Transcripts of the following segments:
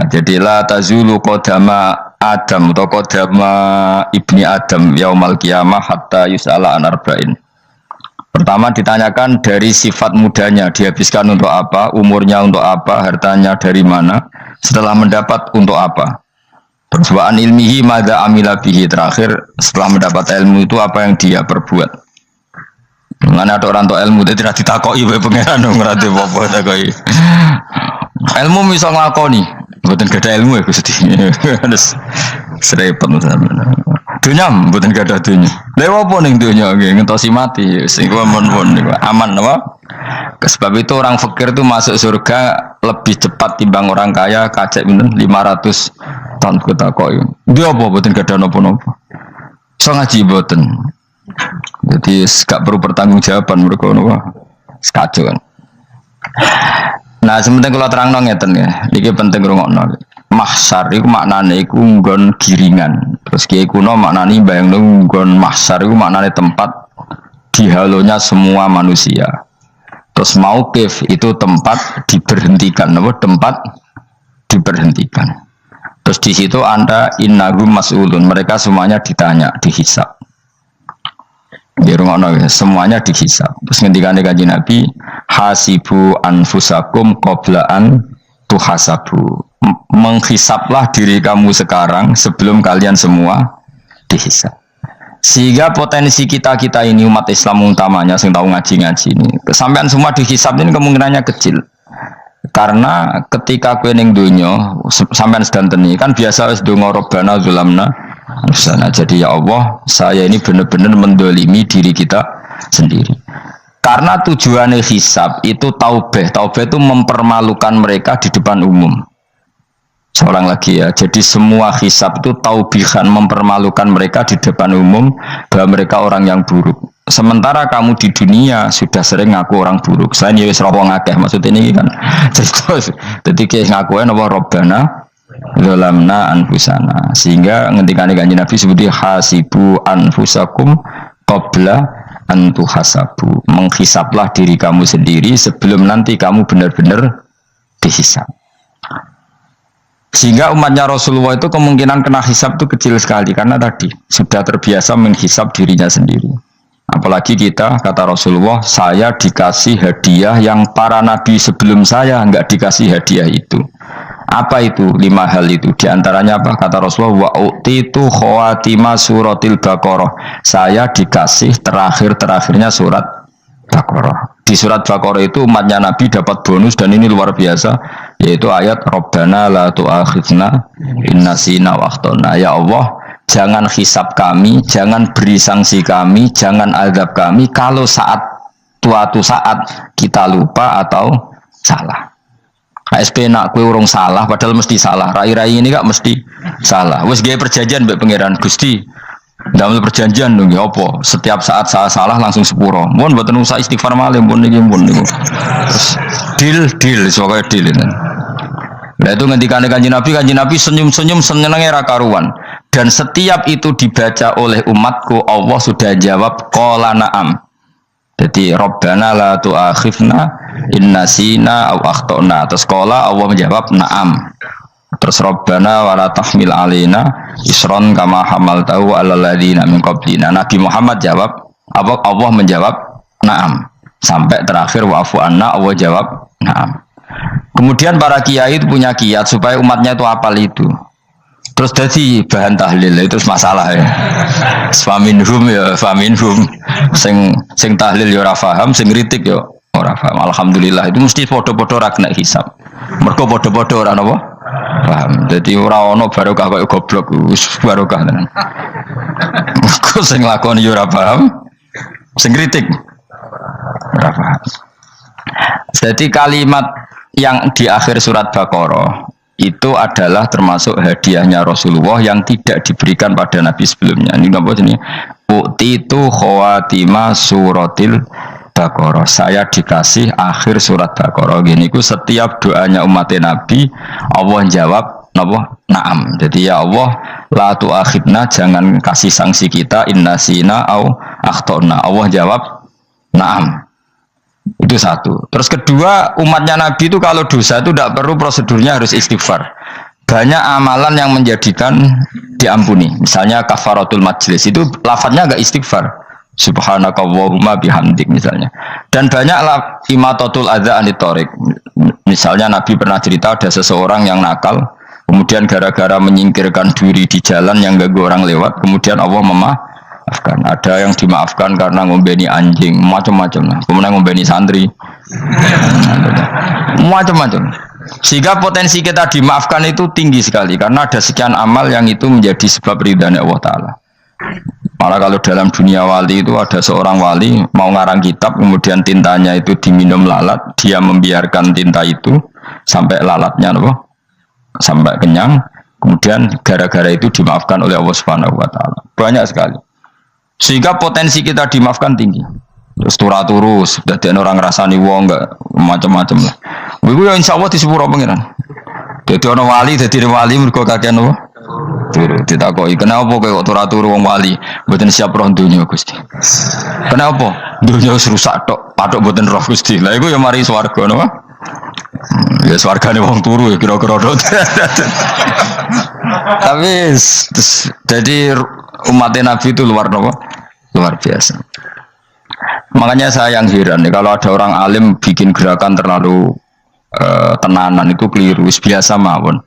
Jadi la tazulu qadama Adam atau qadama ibni Adam yaumal qiyamah hatta yus'ala an arba'in. Pertama ditanyakan dari sifat mudanya, dihabiskan untuk apa, umurnya untuk apa, hartanya dari mana, setelah mendapat untuk apa. Terus wa an ilmihi madza amila bihi, terakhir setelah mendapat ilmu itu apa yang dia perbuat. Mana ada orang tua ilmu dia tidak ditakoki wae pangeran ora apa takoki. Ilmu bisa nglakoni, mboten gadah ilmu ya Gusti. Terus serepet sampeyan. Dunya mboten gadah dunya. Lha opo ning dunya nggih ngentosi mati sing mon-mon niku aman apa? Sebab itu orang fakir itu masuk surga lebih cepat timbang orang kaya kacek pinten 500 tahun ketakoki. Dia apa mboten gadah napa-napa. So ngaji mboten. Jadi gak perlu pertanggungjawaban mereka napa. Sekacau kan. Nah, sementing kalau terangno ngeten ya. Iki penting rungokno. Mahsyar iku maknane iku nggon giringan. Terus kiai kuno maknane bayangno nggon mahsyar iku maknane tempat dihalonya semua manusia. Terus mauqif itu tempat diberhentikan, apa tempat diberhentikan. Terus di situ Anda innahum mas'ulun, mereka semuanya ditanya, dihisab. Di rumah semuanya dihisab. Terus ngendikane Kanjeng Nabi, hasibu anfusakum qablaan tuhasabu. Menghisablah diri kamu sekarang sebelum kalian semua dihisab. Sehingga potensi kita ini umat Islam utamanya yang tahu ngaji-ngaji ini, sampean semua dihisab ini kemungkinannya kecil. Karena ketika kowe ning donya sampean sedanteni kan biasa wis donga robbana zulamna sana. Jadi ya Allah, saya ini benar-benar mendolimi diri kita sendiri. Karena tujuannya hisab itu taubah. Taubah itu mempermalukan mereka di depan umum. Seorang lagi ya. Jadi semua hisab itu taubihan, mempermalukan mereka di depan umum bahwa mereka orang yang buruk. Sementara kamu di dunia sudah sering ngaku orang buruk. Saya ini wis rawong akeh maksud ini kan. Jadi kayak ngakuin apa robbana zalamna anfusana, sehingga ngendikane Kanjeng Nabi seperti hasibu anfusakum qabla an tuhasabu. Menghisablah diri kamu sendiri sebelum nanti kamu benar-benar dihisab. Sehingga umatnya Rasulullah itu kemungkinan kena hisab itu kecil sekali karena tadi sudah terbiasa menghisab dirinya sendiri. Apalagi kita, kata Rasulullah, saya dikasih hadiah yang para nabi sebelum saya enggak dikasih hadiah itu. Apa itu? 5 hal itu. Di antaranya apa? Kata Rasulullah, wa utitu khawatima suratil Baqarah. Saya dikasih terakhirnya surat Baqarah. Di surat Baqarah itu umatnya Nabi dapat bonus dan ini luar biasa, yaitu ayat Rabbana la tu'akhidna in nasina wa akhtana. Ya Allah, jangan hisab kami, jangan beri sanksi kami, jangan azab kami kalau suatu saat kita lupa atau salah. KSP nak kue urung salah, padahal mesti salah. Rai-rai ini gak mesti salah. Wes gaya perjanjian mbek pangeran Gusti. Dalam perjanjian dong ya apa? Setiap saat saya salah langsung sepuro. Mohon mboten usah istighfar malih pun niki pun niku. Deal soalnya deal ini. Nah itu ngendikane Kanjeng Nabi senyum-senyum senenge ra karuan. Dan setiap itu dibaca oleh umatku, Allah sudah jawab qala na'am. Jadi Rabbana la tu'akhifna in nasina aw akhtana. Terus qala Allah menjawab na'am. Terus Rabbana wa la tahmil alaina isron kama hamaltahu 'alal ladzina min qablina. Nabi Muhammad jawab, Allah menjawab na'am. Sampai terakhir wa'fu anna, Allah jawab na'am. Kemudian para kiai itu punya kiat supaya umatnya itu hafal itu. Terus jadi bahan tahlil itu masalah ya. Faminhum ya faminhum. Sing tahlil ya ora paham, sing kritik ya ora paham. Alhamdulillah itu mesti padha-padha ra kena hisab. Mergo padha-padha ora napa? Paham. Jadi ora ono barokah kaya goblok wis barokah tenan. Mergo sing lakoni ya ora paham, sing kritik ora paham. Jadi kalimat yang di akhir surat Baqarah itu adalah termasuk hadiahnya Rasulullah yang tidak diberikan pada Nabi sebelumnya. Ini apa ini? Utitu khawatima suratil Baqarah. Saya dikasih akhir surat Baqarah. Gini ku setiap doanya umat Nabi Allah jawab napa? Naam. Jadi ya Allah la tu'akhidna, jangan kasih sanksi kita innasina au akhtona. Allah jawab naam. Itu satu. Terus kedua, umatnya Nabi itu kalau dosa itu tidak perlu prosedurnya harus istighfar. banyak amalan yang menjadikan diampuni. Misalnya kafaratul majlis itu lafadznya agak istighfar. Subhanakallahumma bihamdik misalnya. Dan banyaklah imatatul adza anit thoriq. Misalnya Nabi pernah cerita ada seseorang yang nakal, kemudian gara-gara menyingkirkan duri di jalan yang ganggu orang lewat, kemudian Allah memaafkan. Ada yang dimaafkan karena ngombeni anjing, macam-macam lah. Kemudian ngombeni santri, macam-macam. Sehingga potensi kita dimaafkan itu tinggi sekali karena ada sekian amal yang itu menjadi sebab ridhanya Allah Ta'ala. Malah kalau dalam dunia wali itu ada seorang wali mau ngarang kitab, kemudian tintanya itu diminum lalat, dia membiarkan tinta itu sampai lalatnya sampai kenyang, kemudian gara-gara itu dimaafkan oleh Allah Subhanahu wa Ta'ala. Banyak sekali. Sehingga potensi kita dimaafkan tinggi. Terus turus, jadi orang rasani wong enggak macam-macam lah. Iku ya insyaallah disepuro pengiran. Dadi ana wali, dadi wali mergo kakean apa? Turu ditakoki, "Kenapa kowe kok turu wong wali? Mboten siap roh donya, Gusti." "Kenapa?" "Donya wis rusak tok, patok mboten roh, Gusti." Lah iku ya mari swarga napa? Ya swargane wong turu ya kira-kira tok. Tapi jadi umat Nabi itu luar biasa. Makanya saya yang heran nih, kalau ada orang alim bikin gerakan terlalu tenanan itu keliru, biasa mawon.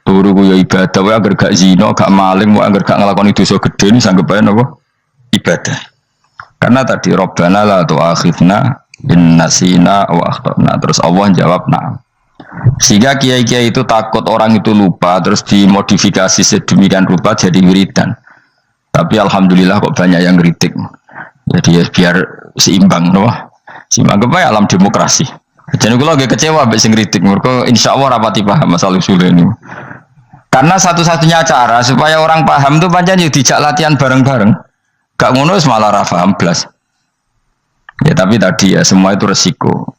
Turu ku ya ibadah, wae agar gak zina, gak maling, wae agar gak nglakoni dosa gedhe ini sanggep ae napa? Ibadah. Karena tadi Rabbana la tu'akhidna in nasina wa akhtana. Terus Allah jawab na'am. Sehingga kiai-kiai itu takut orang itu lupa, terus dimodifikasi sedemikian rupa jadi wiridan. Tapi alhamdulillah kok banyak yang kritik. Jadi ya biar seimbang, no? Seimbang kepada alam demokrasi. Jadi kalau agak kecewa abis ngritik, mereka insya Allah rapati paham masalah usul ini. Karena satu-satunya cara supaya orang paham itu pancen ya dijak latihan bareng-bareng. Gak ngono malah ra paham blas. Ya tapi tadi ya semua itu resiko.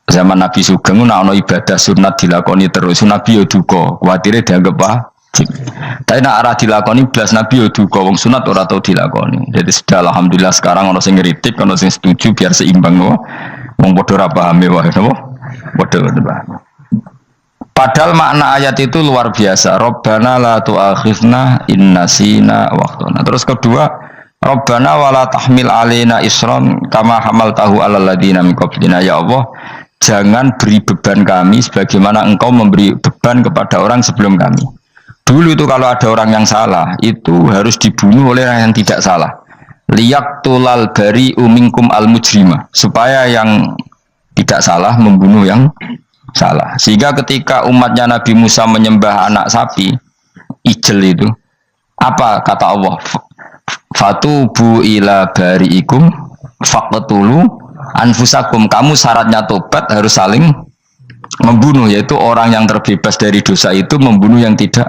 Zaman Nabi Sugeng ana ibadah sunat dilakoni terus, Nabi yo duka, kuwatire dianggap wajib. Tapi nek ora dilakoni blas Nabi yo duka, wong sunat ora tau dilakoni. Jadi sudah alhamdulillah sekarang ana sing ngritik, ana sing setuju biar seimbang no. Wong padha ora paham wae napa? Padha paham. Padahal makna ayat itu luar biasa. Rabbana la tu'akhidna in nasina wa akhtana. Terus kedua, Rabbana wala tahmil alaina isran kama hamaltahu alal ladina min qablina. Ya Allah, jangan beri beban kami sebagaimana Engkau memberi beban kepada orang sebelum kami. Dulu itu kalau ada orang yang salah, itu harus dibunuh oleh orang yang tidak salah. Liyaqtulal bari'u minkum al-mujrima, supaya yang tidak salah membunuh yang salah. Sehingga ketika umatnya Nabi Musa menyembah anak sapi ijel itu, apa kata Allah? Fatubu ila bari'ikum faqtulu anfusakum. Kamu syaratnya tobat harus saling membunuh, yaitu orang yang terbebas dari dosa itu membunuh yang tidak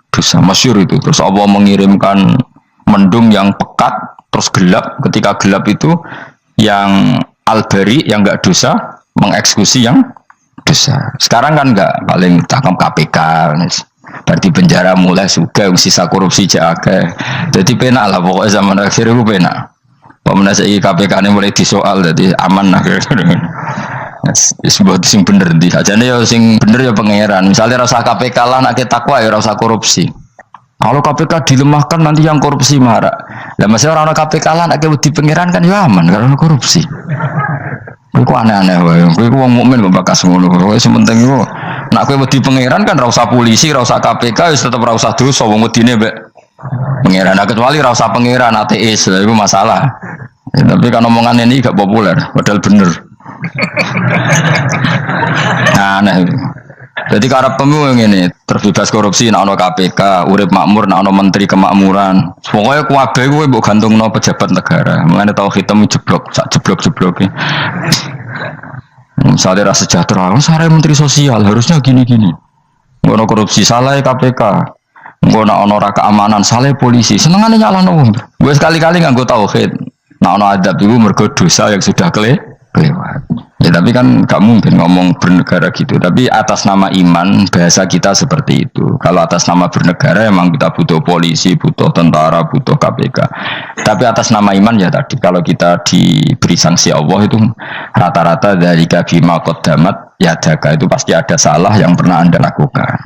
dosa. Masyhur itu. Terus Allah mengirimkan mendung yang pekat terus gelap. Ketika gelap itu yang al-bari yang enggak dosa mengeksekusi yang dosa. Sekarang kan enggak, paling tangkap KPK berarti penjara mulai suka sisa korupsi jake. Jadi penak lah pokoknya zaman akhir itu penak. Pemenang KPK ini mulai disoal jadi aman lah. Sebuah sing bener di aja nih ya sing bener ya pangeran. Misalnya rasa KPK lah nak takwa ya rasa korupsi. Kalau KPK dilemahkan nanti yang korupsi marah. Lah masih orang KPK lah nak di pangeran kan ya aman karena korupsi. Iku aneh-aneh wae. Iku wong mukmin kok bakas ngono. Wis penting iku nak kowe wedi pangeran kan ra usah polisi, ra usah KPK, wis tetep ra usah dosa wong wedine mbek pangeran. Kecuali ra usah pangeran ateis, iku masalah. Ya, tapi kan omongan ini gak populer, padahal bener. Nah, aneh. Jadi karepmu ngene, terbebas korupsi nek ana KPK, urip makmur nek ana menteri kemakmuran. Pokoke kabeh kuwi mbok gantungno pejabat negara. Mengane tau hitam jeblok, sak jeblok-jebloke. Misalnya rasa sejahtera, saya menteri sosial harusnya gini-gini. Ngono korupsi salah KPK. Ngono ono ora keamanan salah polisi. Senengane nyalahno wong. Gue sekali-kali nganggo tauhid. Nah ono adab itu mergo dosa yang sudah kelewat. Ya tapi kan gak mungkin ngomong bernegara gitu. Tapi atas nama iman bahasa kita seperti itu. Kalau atas nama bernegara emang kita butuh polisi, butuh tentara, butuh KPK. Tapi atas nama iman ya tadi kalau kita diberi sanksi Allah itu rata-rata dari bima qaddamat yadaka itu pasti ada salah yang pernah Anda lakukan.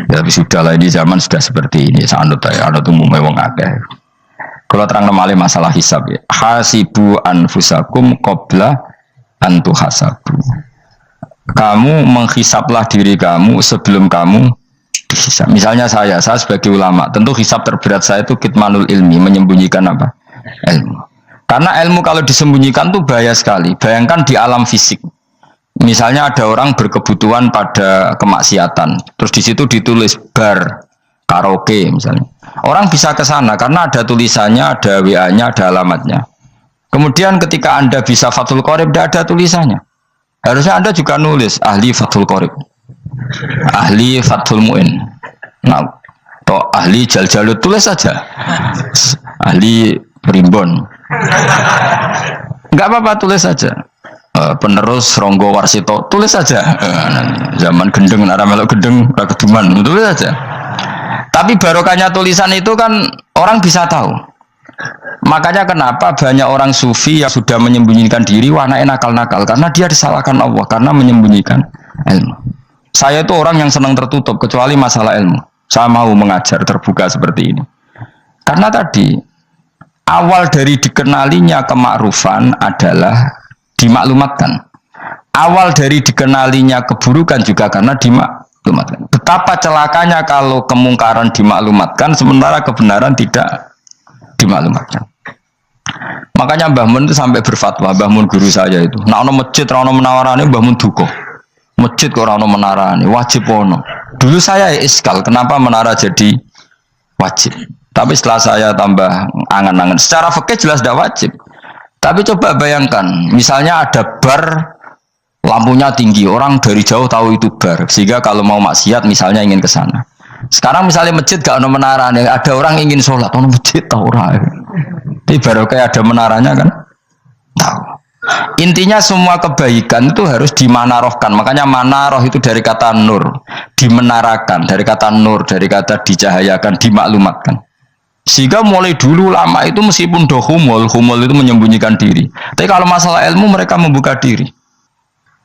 Ya, tapi sudah lah, ini zaman sudah seperti ini. Sanut ya, anut umumnya wong akeh. Kalau terang nomale masalah hisab ya. Hasibu anfusakum qabla an tuhasabu. Kamu menghisaplah diri kamu sebelum kamu dihisab. Misalnya saya sebagai ulama, tentu hisab terberat saya itu kitmanul ilmi, menyembunyikan apa? Ilmu. Karena ilmu kalau disembunyikan tuh bahaya sekali. Bayangkan di alam fisik. Misalnya ada orang berkebutuhan pada kemaksiatan, terus di situ ditulis bar karaoke misalnya. Orang bisa ke sana karena ada tulisannya, ada WA-nya, ada alamatnya. Kemudian ketika Anda bisa Fathul Qorib, tidak ada tulisannya. Harusnya Anda juga nulis ahli Fathul Qorib, ahli Fathul Mu'in, nah, atau ahli Jaljalut, tulis saja ahli Primbon, nggak apa-apa, tulis saja. Penerus Ronggo Warsito, tulis saja. Zaman gendeng, nara melok gendeng, keduman, tulis saja. Tapi barokahnya tulisan itu kan orang bisa tahu. Makanya kenapa banyak orang sufi yang sudah menyembunyikan diri, warna nakal-nakal, karena dia disalahkan Allah, karena menyembunyikan ilmu. Saya itu orang yang senang tertutup, kecuali masalah ilmu. Saya mau mengajar terbuka seperti ini. Karena tadi, awal dari dikenalinya kemakrufan adalah dimaklumatkan. Awal dari dikenalinya keburukan juga karena dimaklumatkan. Betapa celakanya kalau kemungkaran dimaklumatkan, sementara kebenaran tidak dimaklumatkan. Makanya Mbah Mun itu sampai berfatwa, Mbah Mun guru saya itu. Nah, ono masjid, ono menawarane Mbah Mun duka. Masjid kok ono menarane, wajib ono. Dulu saya iskal, kenapa menara jadi wajib? Tapi setelah saya tambah angan-angan, secara fikih jelas tidak wajib. Tapi coba bayangkan, misalnya ada bar, lampunya tinggi, orang dari jauh tahu itu bar, sehingga kalau mau maksiat misalnya ingin ke sana. Sekarang misalnya masjid gak ada menara nih, ada orang ingin sholat, ono masjid tahu orang. Tapi baru kayak ada menaranya kan, tahu. Intinya semua kebaikan itu harus dimanarohkan. Makanya manaroh itu dari kata nur, dimenarakan, dari kata nur, dari kata dicahayakan, dimaklumatkan. Sehingga mulai dulu lama itu meskipun humul itu menyembunyikan diri. Tapi kalau masalah ilmu mereka membuka diri.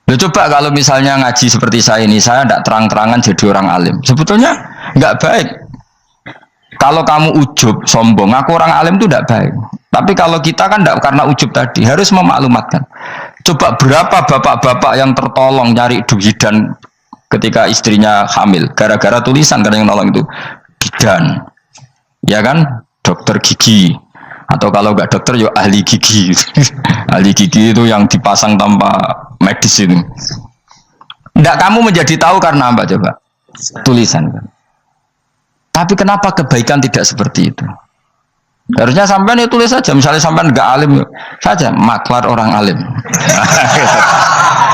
Loh, coba kalau misalnya ngaji seperti saya ini, saya tidak terang-terangan jadi orang alim. Sebetulnya nggak baik. Kalau kamu ujub, sombong, aku orang alim itu tidak baik. Tapi kalau kita kan tidak, karena ujub tadi, harus memaklumatkan. Coba berapa bapak-bapak yang tertolong nyari bidan ketika istrinya hamil, gara-gara tulisan karena yang nolong itu bidan. Ya kan, dokter gigi, atau kalau nggak dokter ya ahli gigi. Ahli gigi itu yang dipasang tanpa medis itu. Nggak, kamu menjadi tahu karena apa coba? Tulisan kan. Tapi kenapa kebaikan tidak seperti itu? Harusnya sampean itu tulis saja, misalnya sampean nggak alim saja, maklar orang alim.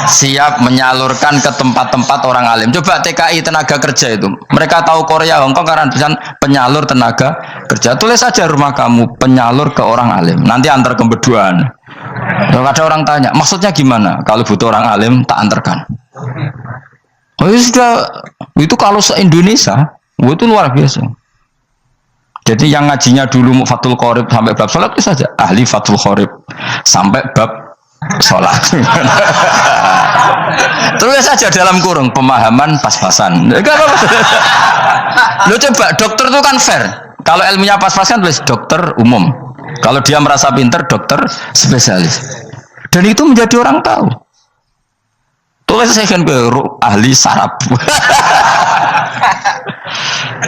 Siap menyalurkan ke tempat-tempat orang alim. Coba TKI tenaga kerja itu, mereka tahu Korea, Hongkong karena tulisan penyalur tenaga kerja. Tulis saja rumah kamu penyalur ke orang alim. Nanti antar ke berduaan. Kalau ada orang tanya, maksudnya gimana? Kalau butuh orang alim, tak antarkan. Oh ya sudah, itu kalau se-Indonesia, itu luar biasa. Jadi yang ngajinya dulu Fathul Qorib sampai bab sholat itu saja ahli Fathul Qorib sampai bab sholat. Terus saja dalam kurung pemahaman pas-pasan. Lo coba dokter itu kan fair. Kalau ilmunya pas-pasan tulis dokter umum. Kalau dia merasa pinter dokter spesialis. Dan itu menjadi orang tahu. Tulis saya kan ke ahli saraf.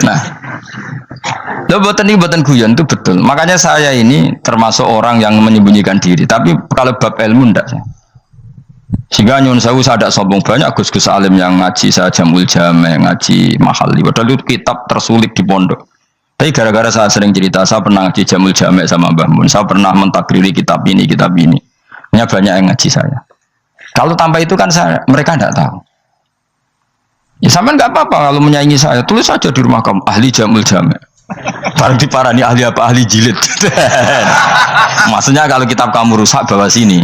Nah, lo buatan guyon itu betul. Makanya saya ini termasuk orang yang menyembunyikan diri. Tapi kalau bab ilmu enggak. Sehingga nyun saya tidak sombong, banyak gus-gus alim yang ngaji saya Jamul Jame, ngaji Mahali. Padahal itu kitab tersulit di pondok. Tapi gara-gara saya sering cerita, saya pernah ngaji Jamul Jame sama Mbah Mun. Saya pernah mentakriri kitab ini, kitab ini. Hanya banyak yang ngaji saya. Kalau tanpa itu kan mereka tidak tahu. Ya sama nggak apa-apa kalau menyaingi saya, tulis saja di rumah kamu ahli Jamul Jame. Barang diparani ahli apa? Ahli jilid. Maksudnya kalau kitab kamu rusak bawa sini.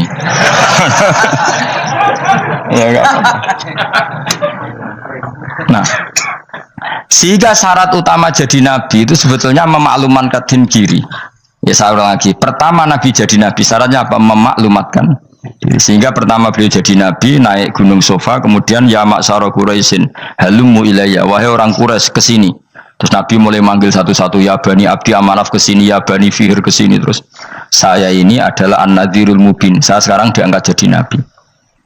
Ya nggak apa-apa. Nah, sehingga syarat utama jadi nabi itu sebetulnya memaklumatkan kiri. Ya saya ulang lagi. Pertama nabi jadi nabi syaratnya apa? Memaklumatkan Sehingga pertama beliau jadi nabi naik gunung Sofa, kemudian ya maksara Quraisyin halummu ilayya, wahai orang Quraisy kesini. Terus Nabi mulai manggil satu-satu, ya Bani Abdi Amanaf kesini, ya Bani Fihir kesini. Terus saya ini adalah An-Nadhirul Mubin, saya sekarang diangkat jadi nabi.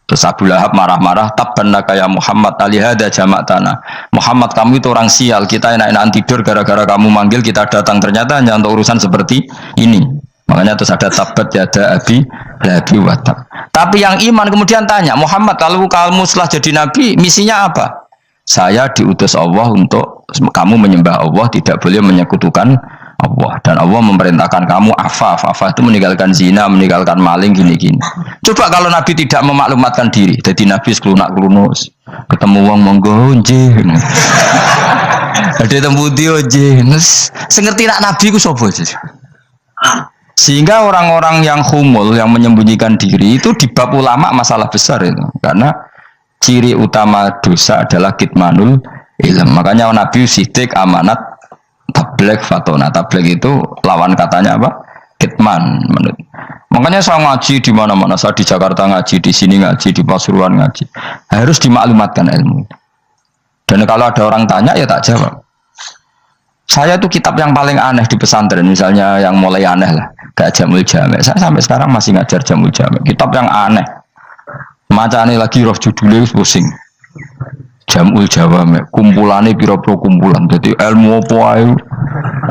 Terus Abu Lahab marah-marah, tabbannaka ya Muhammad alihada jama'tana. Muhammad, kamu itu orang sial, kita enak-enakan tidur gara-gara kamu manggil kita datang, ternyata hanya untuk urusan seperti ini. Makanya terus ada tabat yada abi labi watab. Tapi yang iman kemudian tanya, Muhammad, kalau kamu setelah jadi nabi misinya apa? Saya diutus Allah untuk kamu menyembah Allah, tidak boleh menyekutukan Allah, dan Allah memerintahkan kamu afaf itu meninggalkan zina, meninggalkan maling, gini-gini. Coba kalau Nabi tidak memaklumatkan diri, jadi Nabi seklunak-klunus, ketemu wong monggo nggih. Ada temu dia nggih. Sengerti nak Nabi ku sapa sih? Sehingga orang-orang yang humul, yang menyembunyikan diri itu di bab ulama masalah besar itu, karena ciri utama dosa adalah kitmanul ilm. Makanya Nabi sidik amanat tabligh fatona. Tabligh itu lawan katanya apa? Kitman. Makanya saya ngaji di mana-mana. Saya di Jakarta ngaji, di sini ngaji, di Pasuruan ngaji. Harus dimaklumatkan ilmu. Dan kalau ada orang tanya ya tak jawab. Saya itu kitab yang paling aneh di pesantren, misalnya yang mulai aneh lah, kayak Jamul Jami'. Saya sampai sekarang masih ngajar Jamul Jami'. Kitab yang aneh. Macane lagi roh judulnya pusing. Jamul Jawami', kumpulane pira-pira kumpulan. Jadi ilmu apa ae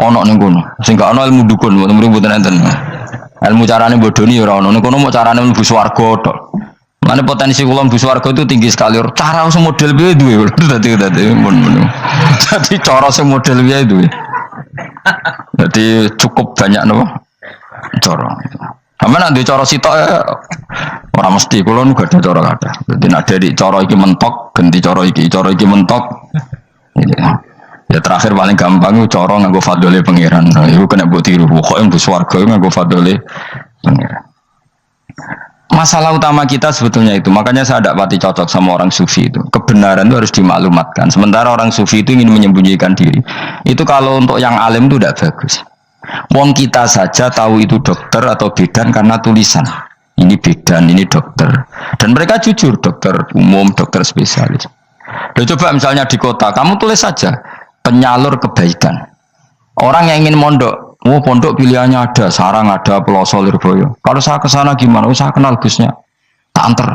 ana ning kono. Sing gak ana ilmu dukun, mboten enten. Ilmu carane bodoni ora ana. Ning kono mau carane mlebu swarga tok. Mane potensi kula mlebu swarga itu tinggi sekali. Cara sing model piye duwe. Dadi Jadi cara sing model piye duwe. Jadi cukup banyak napa? Cara. Sampe nek ndek cara sitok ora mesti kula nu gak ada cara kada. Dadi nek dari cara iki mentok ganti cara iki mentok. Ya terakhir paling gampang cara nganggo fadhole pangeran. Nah, iku kena mbok tiru. Pokoke mbok swarga nganggo fadhole pangeran. Masalah utama kita sebetulnya itu. Makanya saya tidak pati cocok sama orang sufi itu. Kebenaran itu harus dimaklumatkan. Sementara orang sufi itu ingin menyembunyikan diri. Itu kalau untuk yang alim itu tidak bagus. Wong kita saja tahu itu dokter atau bidan karena tulisan. Ini bidan, ini dokter. Dan mereka jujur, dokter umum, dokter spesialis. Loh, coba misalnya di kota, kamu tulis saja penyalur kebaikan. Orang yang ingin mondok, pondok pilihannya ada, Sarang ada, Peloso, Lirboyo. Kalau saya ke sana gimana? Saya kenal busnya, tak anter.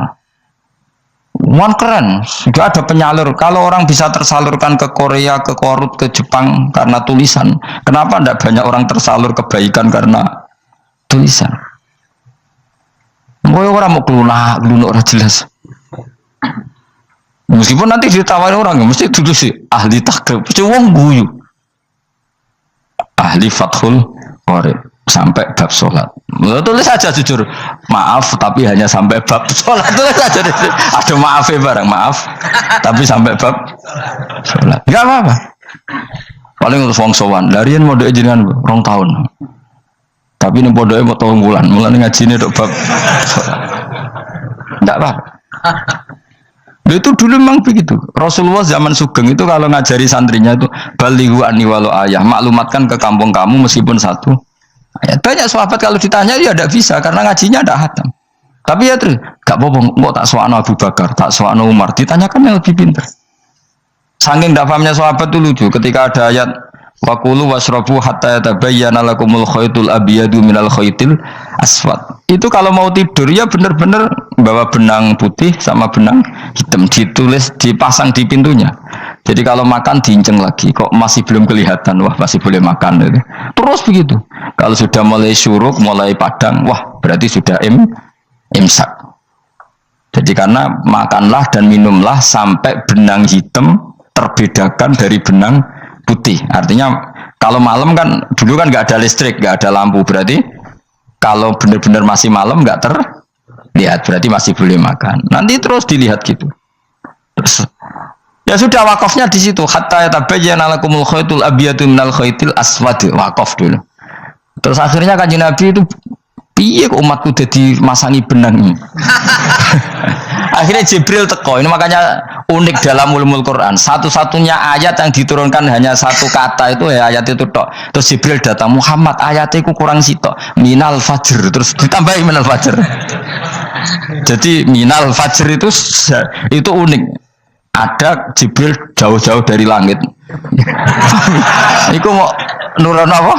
Keren, sudah ada penyalur. Kalau orang bisa tersalurkan ke Korea, ke Korut, ke Jepang karena tulisan, kenapa tidak banyak orang tersalur kebaikan karena tulisan? Orang mau kelunak orang jelas. Meskipun nanti ditawari orang, mesti dulu sih ahli takrib, mesti wong guyu, ahli fathul qorib sampai bab sholat. Tulis saja jujur, maaf tapi hanya sampai bab sholat. Tulis saja, ada maafnya barang, maaf tapi sampai bab sholat. Enggak apa-apa. Paling untuk wong sowan, larian modal jenengan 2 tahun. Tapi ini bodohnya mau tahun bulan, mulai ngaji ini dok bab sholat. Enggak apa-apa. Itu dulu memang begitu. Rasulullah zaman Sugeng itu kalau ngajari santrinya itu balighu anni walau ayah, maklumatkan ke kampung kamu meskipun satu ayat. Banyak sahabat kalau ditanya ya tidak bisa karena ngajinya tidak hatam. Tapi ya terus gak apa-apa, kok tak soano Abu Bakar, tak soano Umar, ditanyakan yang lebih pintar. Saking tidak pahamnya sahabat itu lucu ketika ada ayat wa kulu wasrabu hatta yatabayyana lakumul khaytul abyadu minal khaytil aswad. Itu kalau mau tidur ya benar-benar bawa benang putih sama benang hitam, ditulis dipasang di pintunya. Jadi kalau makan diinceng lagi, kok masih belum kelihatan, wah masih boleh makan gitu. Terus begitu. Kalau sudah mulai syuruk, mulai padang, wah berarti sudah imsak. Jadi karena makanlah dan minumlah sampai benang hitam terbedakan dari benang putih. Artinya kalau malam kan dulu kan nggak ada listrik, nggak ada lampu, berarti kalau benar-benar masih malam nggak terlihat, berarti masih boleh makan. Nanti terus dilihat gitu. Terus ya sudah wakafnya di situ. Hatta yatabayyana lakumul khaytul abyadu minal khaytil aswad, wakaf dulu. Terus akhirnya Kanjeng Nabi itu piye kok umatku jadi masangi benang ini. Akhirnya Jibril teko. Ini makanya unik dalam ulumul Quran. Satu-satunya ayat yang diturunkan hanya satu kata itu ya ayat itu tok. Terus Jibril datang, Muhammad ayatnya kurang sitok. Minal fajr. Terus ditambahi minal fajr. Jadi minal fajr itu unik. Ada Jibril jauh-jauh dari langit. Iku mau nurun apa?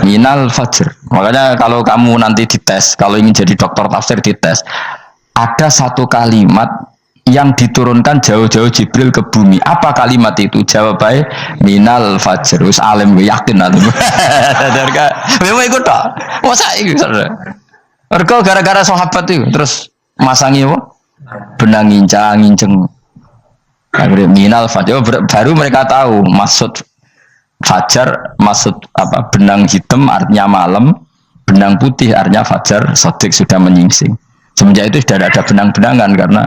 Minal fajr. Makanya kalau kamu nanti dites, kalau ingin jadi dokter tafsir dites, ada satu kalimat yang diturunkan jauh-jauh Jibril ke bumi. Apa kalimat itu? Jawabannya minal fajr. Us alim yakin alim. Memang ikut tak? Masa itu? Mereka gara-gara sahabat itu terus masangi apa? Benang ngincang. Minal fajr. Baru mereka tahu maksud fajar, maksud apa? Benang hitam artinya malam, benang putih artinya fajar. Sodik sudah menyingsing. Semenjak itu sudah ada benang-benangan karena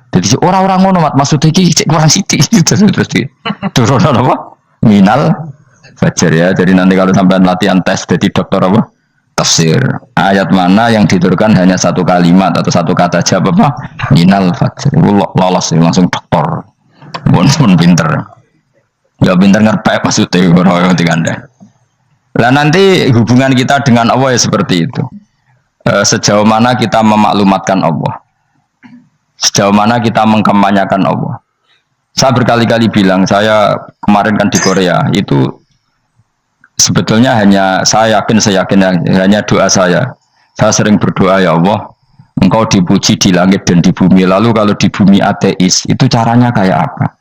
jadi orang-orang ngono maksudnya iki kurang sithik terus turun apa? Minal fajar ya. Jadi nanti kalau sampai latihan tes jadi dokter apa? Tafsir. Ayat mana yang diturunkan hanya satu kalimat atau satu kata aja apa? Minal fajar. Lolos langsung dokter. Pun pinter. Ya pinter ngerti maksudnya orang Anda. Lah nanti hubungan kita dengan Allah ya seperti itu. Sejauh mana kita memaklumatkan Allah. Sejauh mana kita mengkampanyakan Allah. Saya berkali-kali bilang, saya kemarin kan di Korea, itu sebetulnya saya yakin hanya doa saya. Saya sering berdoa, ya Allah, Engkau dipuji di langit dan di bumi. Lalu kalau di bumi ateis, itu caranya kayak apa?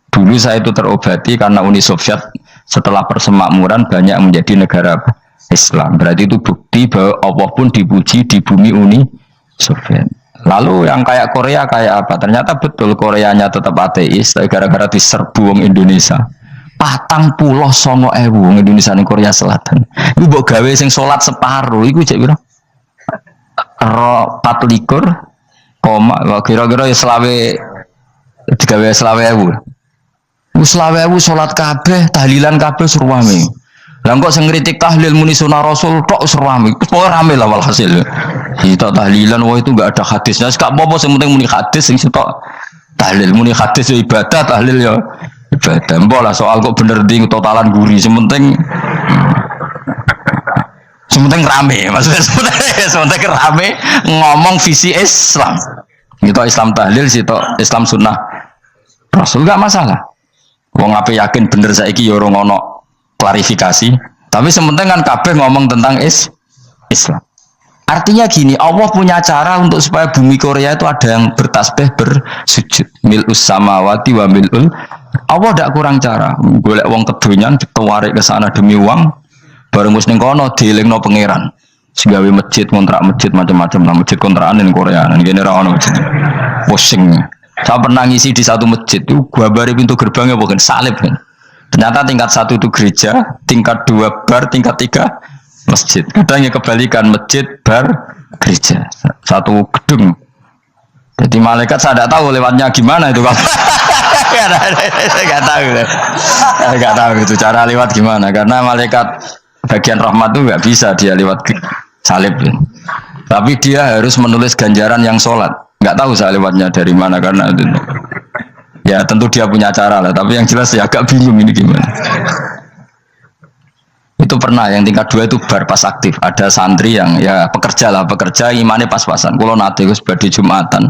Dulu saya itu terobati karena Uni Soviet setelah persemakmuran banyak menjadi negara Islam. Berarti itu bukti bahwa Allah pun dipuji di bumi Uni Soviet. Lalu yang kayak Korea kayak apa? Ternyata betul Koreanya tetap ateis, tapi gara-gara diserbu wong Indonesia. 49.000 wong Indonesia ning Korea Selatan. Iku mbok gawe sing salat separuh iku cek piro? 24, kira-kira ya selawe digawe selawe ewu. Selawe ewu salat kabeh, tahlilan kabeh seruame. Lah kok sing ngritik tahlil muni sunah Rasul tok seruame. Ora rame lah walhasil. Kita tahlilan wah itu enggak ada hadisnya. Enggak apa-apa sing penting muni hadis sing sitok tahlil muni hadis ya ibadah, tahlil ya ibadah. Mbok lah soal kok bener di totalan guri sing penting rame. Maksudnya sementing rame ngomong visi Islam. Gitu Islam tahlil sitok Islam sunnah Rasul enggak masalah. Wong ape yakin bener saiki ya ora ono klarifikasi, tapi sementing kan kabeh ngomong tentang Islam. Artinya gini, Allah punya cara untuk supaya bumi Korea itu ada yang bertasbih bersujud. Mil'us samawati wa mil'ul. Allah tidak kurang cara. Golek wong kedonyan ditawarik ke sana demi uang, bareng musning kono dielingno pangeran. Segawe masjid, kontrak masjid macam-macam lah, masjid kontrakan di Korea. Dan gini ra ono masjid. Pusing. Saya pernah ngisi di satu masjid itu, gua bari pintu gerbangnya bukan salib kan. Ternyata tingkat 1 itu gereja, tingkat 2 bar, tingkat 3 masjid. Kadang ya kebalikan masjid, bar, gereja. Satu gedung. Jadi malaikat saya tidak tahu lewatnya gimana itu kalau nggak tahu itu cara lewat gimana karena malaikat bagian rahmat itu nggak bisa dia lewat salib. Tapi dia harus menulis ganjaran yang sholat. Nggak tahu saya lewatnya dari mana karena itu. Ya tentu dia punya cara lah, tapi yang jelas ya agak bingung ini gimana. Itu pernah yang tingkat 2 itu bar pas aktif. Ada santri yang ya pekerja imannya pas-pasan. Kalau nanti gus badhe Jumatan,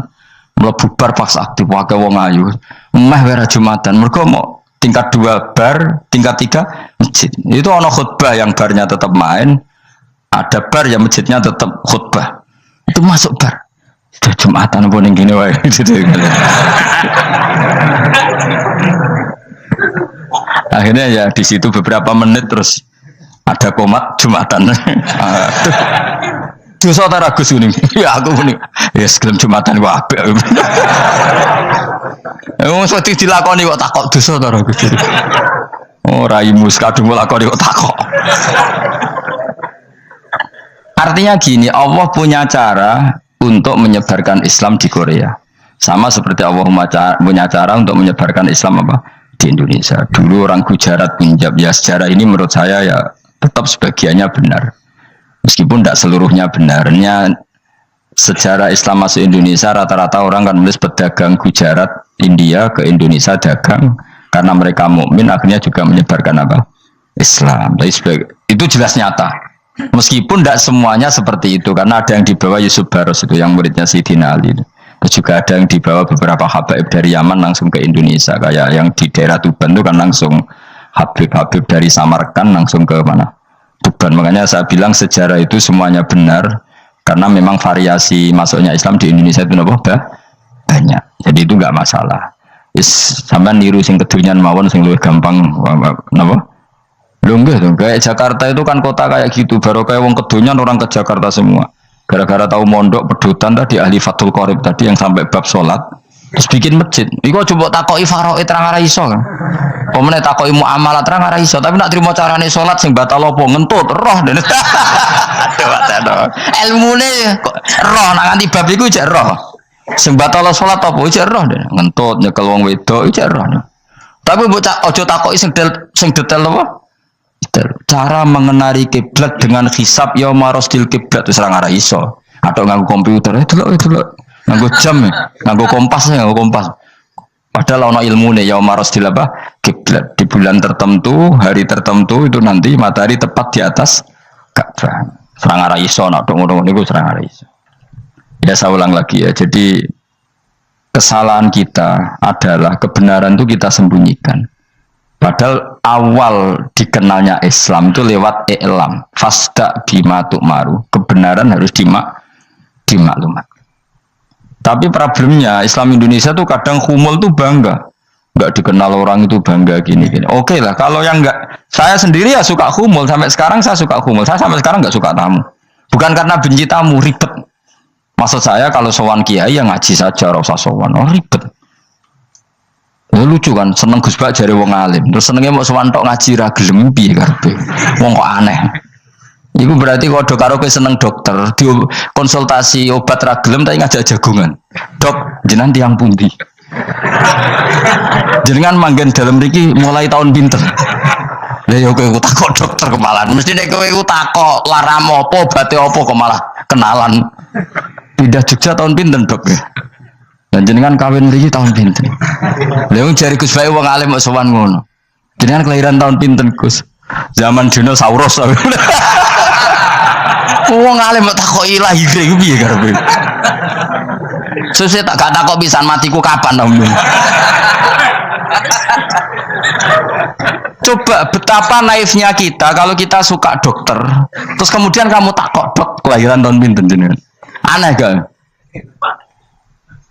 mlebu bar pas aktif wae wong ayu. Meh wera Jumatan. Mergo mau tingkat 2 bar, tingkat 3 masjid. Itu ono khutbah yang barnya tetap main, ada bar yang masjidnya tetap khutbah. Itu masuk bar. Sudah Jumatan pun yang gini wae gitu. Akhirnya ya di situ beberapa menit terus ada komat Jumatan. Dosa ta Gus kuning. Ya aku kuning. Ya sebelum Jumatan wae apik. Wong sedhi dilakoni kok takok dosa ta Gus. Oh raimu kadung lakoni kok takok. Artinya gini, Allah punya cara untuk menyebarkan Islam di Korea. Sama seperti Allah punya cara untuk menyebarkan Islam apa di Indonesia. Dulu orang Gujarat Punjab ya sejarah ini menurut saya ya tetap sebagiannya benar. Meskipun tidak seluruhnya benarnya sejarah Islam masuk Indonesia rata-rata orang kan menulis pedagang Gujarat India ke Indonesia dagang karena mereka mukmin akhirnya juga menyebarkan apa Islam. Itu jelas nyata. Meskipun tidak semuanya seperti itu, karena ada yang dibawa Yusuf Baros itu yang muridnya Sayyidina Ali. Terus juga ada yang dibawa beberapa habaib dari Yaman langsung ke Indonesia, kayak yang di daerah Tuban itu kan langsung Habib-habib dari Samarkand langsung ke mana? Tuban. Makanya saya bilang sejarah itu semuanya benar, karena memang variasi masuknya Islam di Indonesia itu banyak. Jadi itu nggak masalah. Sampai niru sing kedunyan mawon sing luwih gampang napa? Lho enggak tuh, kayak Jakarta itu kan kota kayak gitu, baru kayak wong kedonyan orang ke Jakarta semua. Gara-gara tahu mondok pedutan tadi ahli Fathul Qorib tadi yang sampai bab sholat, terus bikin masjid. Iku coba takoki faraid terang ora iso kan. Pemene takoki muamalah terang ora iso, tapi nak trimo carane sholat sing batal apa ngentut roh dene. Aduh, ilmune roh nak nganti bab iku jek roh. Sing batal sholat apa jek roh dene. Ngentut nyekel wong wedok jek roh. Tapi mbok aja takoki sing detail apa? Cara mengenali kiblat dengan hisab yauma rasdil kiblat wis ora ngara iso. Atau nganggo komputer itu loh. Nganggo jam nganggo kompas. Padahal ana ilmune yauma rasdil apa? Kiblat. Di bulan tertentu, hari tertentu itu nanti matahari tepat di atas Ka'bah. Ora ngara iso nek ngono niku ora ngara iso. Ya saya ulang lagi ya. Jadi kesalahan kita adalah kebenaran itu kita sembunyikan. Padahal awal dikenalnya Islam itu lewat i'lam, fasda bima tu'maru. Kebenaran harus dimaklumat. Tapi problemnya Islam Indonesia tuh kadang humul tuh bangga, nggak dikenal orang itu bangga gini. Oke lah, kalau yang nggak, saya sendiri ya suka humul. Sampai sekarang saya suka humul. Saya sampai sekarang nggak suka tamu. Bukan karena benci tamu, ribet. Maksud saya kalau sowan kiai ya ngaji saja, rasa sowan, ribet. Ya, lucu kan, seneng Gus Bak jare wong alim. Terus senengnya mau sowan tok ngaji ra gelem piye karepe. Wong kok aneh. Iku berarti kalau karo kowe seneng dokter, di konsultasi obat ra gelem tapi ngajak jagungan. Dok, jenengan tiyang pundi? Jenengan manggen dalem mriki mulai tahun pinten? Lah ya kowe takok dokter kemalan. Mesti nek kowe takok laram apa, obate apa kok malah kenalan. Pindah Jogja tahun pinten, Dok? Dan jenengan kawin mriki tahun pinten? Lha wong jare Gus Bae wong alim kok sowan ngono. Jenengan kelahiran tahun pinten, Gus? Zaman dinosaurus. Wong alim kok takoki lahire iku piye karepe? Sesuk tak gak takok pisan matiku kapan, Om. Coba betapa naifnya kita kalau kita suka dokter, terus kemudian kamu takok, Dok, kelahiran tahun pinten jenengan? Aneh gak?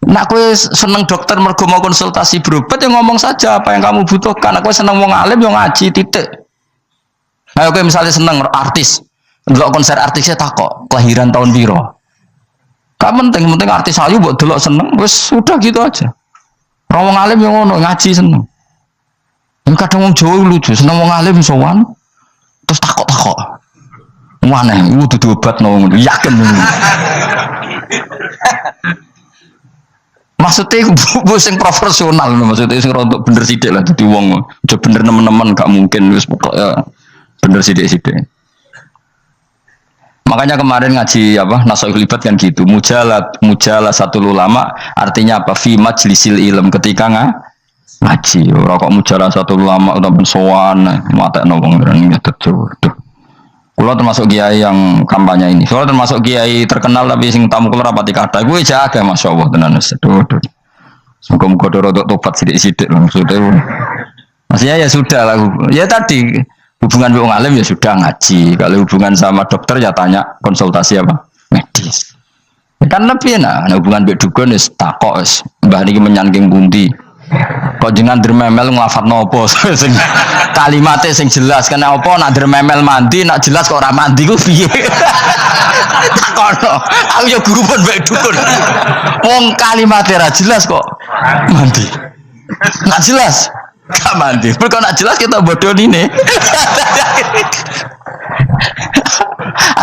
Nak kowe seneng dokter mergo mau konsultasi berobat ya ngomong saja apa yang kamu butuhkan. Nak kowe seneng wong alim yo ngaji titik. Nah, kowe misalnya seneng artis, ndelok konser artisnya takok kelahiran tahun piro. Gak penting artis ayu mbok delok seneng wis sudah gitu aja. Wong alim yo ngono ngaji seneng. Kadang wong Jawa lucu, seneng wong alim sowan terus takok-takok. Maneh iku dudu obatno ngono, yakin. Maksudnya bu sing profesional, maksudnya sing rontok bener sidik lah, jadi wong coba bener nemen-nemen gak mungkin wis pokoknya bener sidik-sidik. Makanya kemarin ngaji apa Nasoihul Ibad kan gitu, mujalah satu ulama artinya apa? Fi majlisil ilm, ketika ngaji, ora kok mujalah satu ulama utawa sowan matekno wong ngetet jodoh. Kulo termasuk kiai yang kampanye ini. Soalnya termasuk kiai terkenal tapi sing tamu kulo rapati kathah. Gue jaga masyaallah tenan wis. Muga-muga rodok tobat sithik-sithik maksudnya. Maksudnya ya sudah lah. Ya tadi hubungan wong alim ya sudah ngaji. Kalau hubungan sama dokter ya tanya konsultasi apa? Medis. Kan lebih enak. Nah, hubungan mbek dukun wis takok wis. Mbah niki menyangking pundi? Kok jenengan dermemel nglafadzno apa sing kalimate sing jelas kena apa nak dermemel mandi nak jelas kok ora mandi ku piye takono aku ya guru pun bae dukun wong kalimate ra jelas kok mandi nak jelas gak mandi mergo nak jelas kita bodoni ne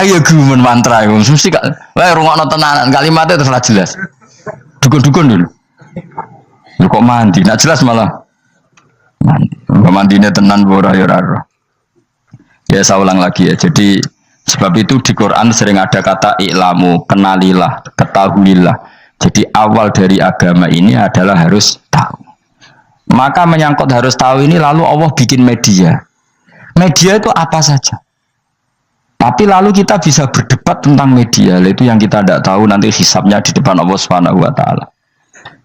ayo guru men mantra iku mesti gak wae rungokno tenanan kalimate terus ra jelas dukun-dukun dulu. Lu kok mandi? Nah jelas malah mandinya tenan bora yoraro. Ya saya ulang lagi ya. Jadi sebab itu di Quran sering ada kata i'lamu, kenalilah, ketahuilah. Jadi awal dari agama ini adalah harus tahu. Maka menyangkut harus tahu ini lalu Allah bikin media. Media itu apa saja? Tapi lalu kita bisa berdebat tentang media, itu yang kita tidak tahu nanti hisabnya di depan Allah Subhanahu Wa Taala.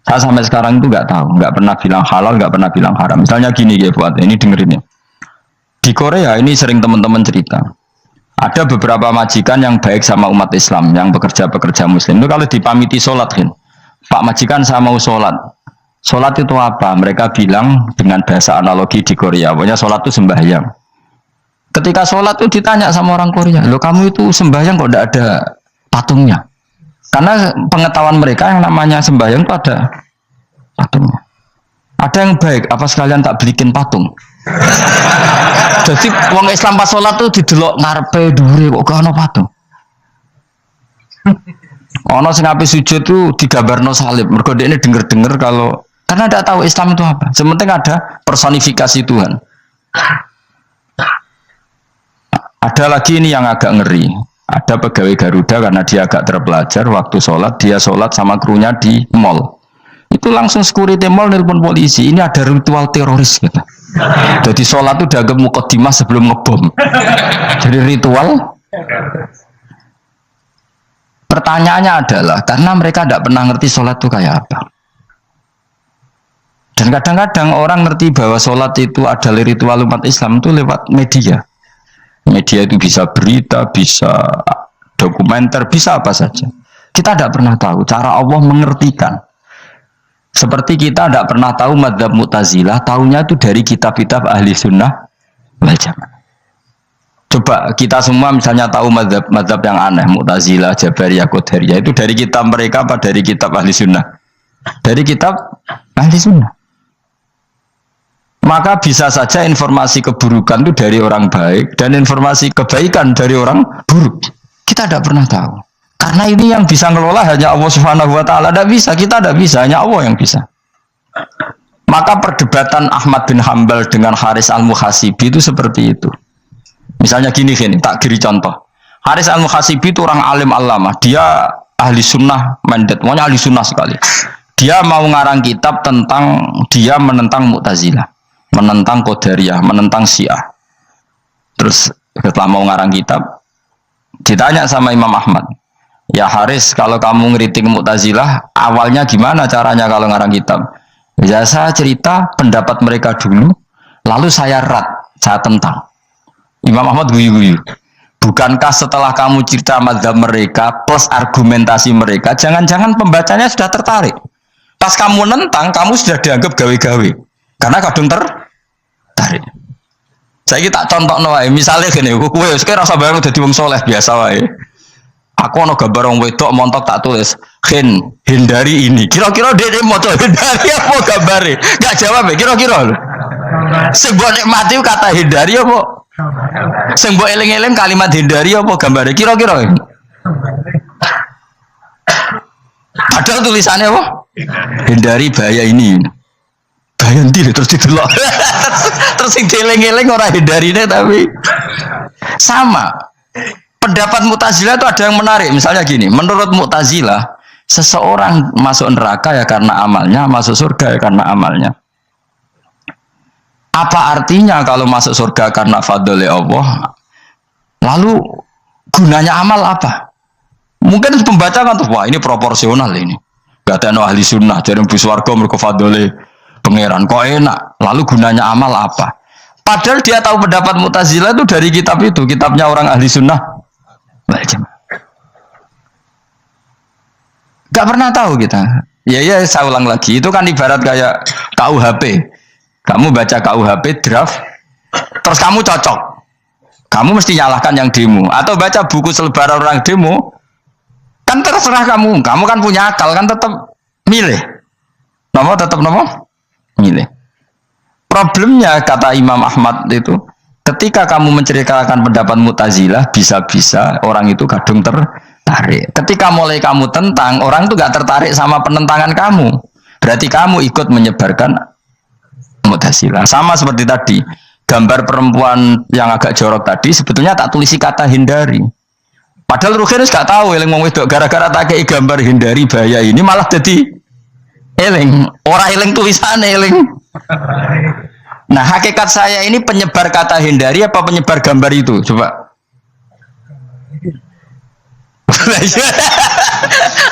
Saya sampai sekarang itu nggak tahu, nggak pernah bilang halal, nggak pernah bilang haram. Misalnya gini ya buat ini dengerin ya. Di Korea ini sering teman-teman cerita, ada beberapa majikan yang baik sama umat Islam, yang bekerja Muslim. Itu kalau dipamiti sholat, Pak majikan saya mau sholat. Sholat itu apa? Mereka bilang dengan bahasa analogi di Korea, pokoknya sholat itu sembahyang. Ketika sholat itu ditanya sama orang Korea, loh kamu itu sembahyang kok tidak ada patungnya? Karena pengetahuan mereka yang namanya sembahyang itu ada patungnya. Ada yang baik, apa sekalian tak belikin patung? Jadi wong Islam pas sholat itu didelok ngarepe dhuwure kok gak ono patung. Ono sing ape sujud itu digambarno salib. Mergo dekne denger-denger kalau karena tidak tahu Islam itu apa. Sementing ada personifikasi Tuhan. Ada lagi ini yang agak ngeri. Ada pegawai Garuda karena dia agak terpelajar waktu sholat, dia sholat sama krunya di mall. Itu langsung security mall nelpon polisi. Ini ada ritual teroris gitu. Jadi sholat itu dianggap mukadimah sebelum ngebom. Jadi ritual. Pertanyaannya adalah karena mereka tidak pernah ngerti sholat itu kayak apa. Dan kadang-kadang orang ngerti bahwa sholat itu adalah ritual umat Islam itu lewat media. Media itu bisa berita, bisa dokumenter, bisa apa saja. Kita tidak pernah tahu cara Allah mengertikan. Seperti kita tidak pernah tahu madzhab Mu'tazilah, tahunya itu dari kitab-kitab ahli sunnah wal jamaah. Coba kita semua misalnya tahu madzhab yang aneh, Mu'tazilah, Jabariyah, Qadariyah, itu dari kitab mereka apa dari kitab ahli sunnah? Dari kitab ahli sunnah. Maka bisa saja informasi keburukan itu dari orang baik dan informasi kebaikan dari orang buruk. Kita tidak pernah tahu. Karena ini yang bisa ngelola hanya Allah Subhanahu Wa Taala. Tidak bisa, kita tidak bisa, hanya Allah yang bisa. Maka perdebatan Ahmad bin Hambal dengan Haris Al-Muhasibi itu seperti itu. Misalnya gini, tak kiri contoh. Haris Al-Muhasibi itu orang alim allamah. Dia ahli sunnah mandat, pokoknya ahli sunnah sekali. Dia mau ngarang kitab tentang dia menentang Mu'tazilah, menentang Qadariyah, menentang Syiah. Terus setelah mau ngarang kitab, ditanya sama Imam Ahmad, ya Haris, kalau kamu ngeritik Mu'tazilah, awalnya gimana caranya kalau ngarang kitab? Ya saya cerita pendapat mereka dulu, lalu saya saya tentang. Imam Ahmad guyu-guyu. Bukankah setelah kamu cerita mazhab mereka plus argumentasi mereka, jangan-jangan pembacanya sudah tertarik. Pas kamu nentang, kamu sudah dianggap gawe-gawe. Karena kadung tertarik. Saya tak contoh wae, misalnya gini, kowe sekarang rasa bareng dadi wong soleh biasa wae. Aku ono gambar wong wedok montok tak tulis, hindari ini. Kira-kira dia mau hindari apa gambare? Gak jawab ya, kira-kira lho. Sing mbok nikmati kata hindari apa? Sing mbok eling-eling kalimat hindari apa gambare? Kira-kira. Padahal tulisannya apa? Hindari bahaya ini. Bahaya ndi terus didelok. Terus sing dieling-eling ora hindarine tapi sama. Pendapat Mu'tazilah itu ada yang menarik. Misalnya gini, menurut Mu'tazilah, seseorang masuk neraka ya karena amalnya, masuk surga ya karena amalnya. Apa artinya kalau masuk surga karena fadl Allah? Lalu gunanya amal apa? Mungkin pembaca kan tuh, wah ini proporsional ini. Gak ada ahli sunnah, jadi bus warga mereka fadl pangeran. Kok enak? Lalu gunanya amal apa? Padahal dia tahu pendapat Mu'tazilah itu dari kitab itu, kitabnya orang ahli sunnah. Gak pernah tahu kita. Ya saya ulang lagi. Itu kan ibarat kayak KUHP. Kamu baca KUHP draft, terus kamu cocok. Kamu mesti nyalahkan yang demo. Atau baca buku selebaran orang demo, kan terserah kamu. Kamu kan punya akal, kan tetap milih. Tetap milih. Problemnya kata Imam Ahmad itu, ketika kamu menceritakan pendapat Mu'tazilah, bisa-bisa orang itu kadung tertarik. Ketika mulai kamu tentang, orang itu gak tertarik sama penentangan kamu. Berarti kamu ikut menyebarkan Mu'tazilah. Sama seperti tadi, gambar perempuan yang agak jorok tadi, sebetulnya tak tulisi kata hindari. Padahal Rukin gak tahu, eling wong wedok gara-gara tak kei gambar hindari bahaya ini malah jadi eling. Orang eling tulisan eling. Nah hakikat saya ini penyebar kata hindari apa penyebar gambar itu? Coba.